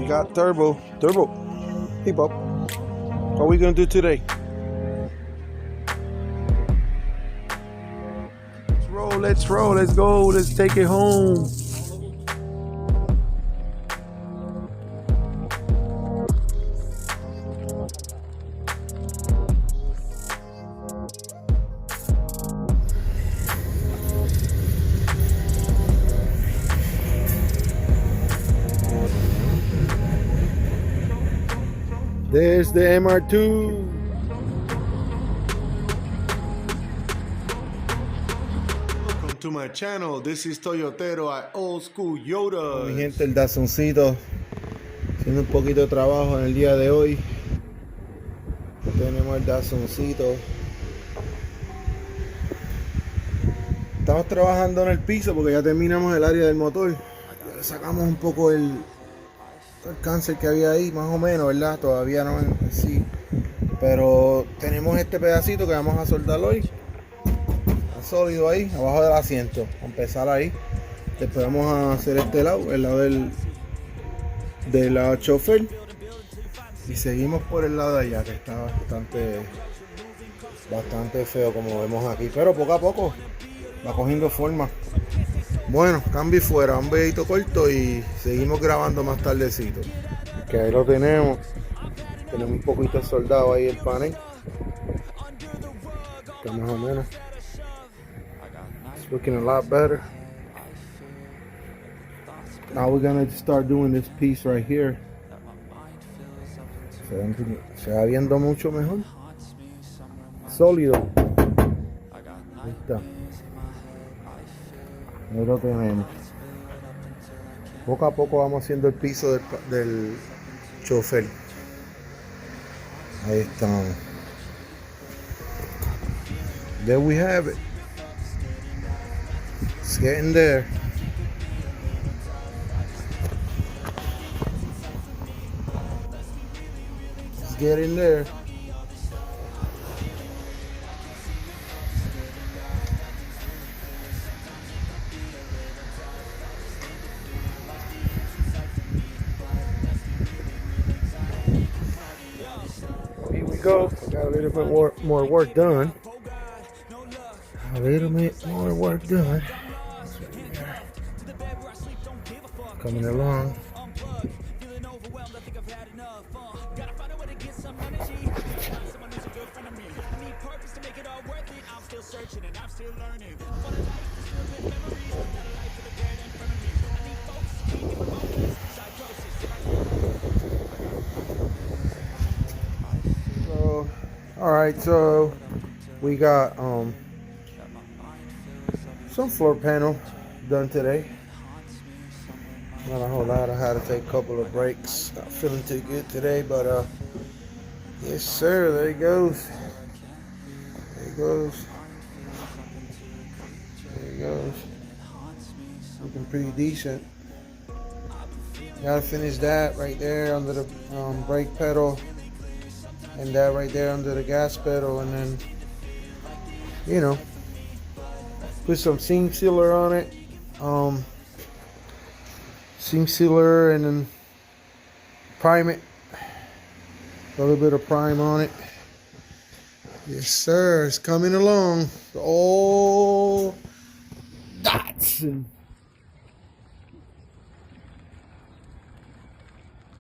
We got Turbo. Turbo. Hey, Bob. What are we gonna do today? Let's roll. Let's roll. Let's go. Let's take it home. There's the MR2. Welcome to my channel. This is Toyotero at Old School Yotas. Mi gente, el Datsuncito haciendo un poquito de trabajo en el día de hoy. Tenemos el Datsuncito. Estamos trabajando en el piso porque ya terminamos el área del motor. Le sacamos un poco el cáncer que había ahí, más o menos, ¿verdad? Todavía no en sí, pero tenemos este pedacito que vamos a soldar hoy, sólido ahí, abajo del asiento. Vamos a empezar ahí, después vamos a hacer este lado, el lado del chofer, y seguimos por el lado de allá, que está bastante feo como vemos aquí, pero poco a poco va cogiendo forma. Bueno, cambio y fuera, un videito corto y seguimos grabando más tardecito. Que ahí lo tenemos. Tenemos un poquito soldado ahí el panel. Está más o menos. It's looking a lot better. Now we're gonna start doing this piece right here. Se va viendo mucho mejor. Sólido. Ahí está. Ahí lo tenemos. Poco a poco vamos haciendo el piso del chofer. Ahí estamos. There we have it. It's getting there. It's getting there. Go. Got a little bit more work done. A little bit more work done. Coming along. Alright, so we got some floor panel done today. Not a whole lot. I had to take a couple of breaks. Not feeling too good today, but yes sir, there he goes. There he goes. There he goes. Looking pretty decent. Gotta finish that right there under the brake pedal. And that right there under the gas pedal, and then, you know, put some seam sealer on it, seam sealer, and then prime it, a little bit of prime on it. Yes sir, it's coming along. The old Datsun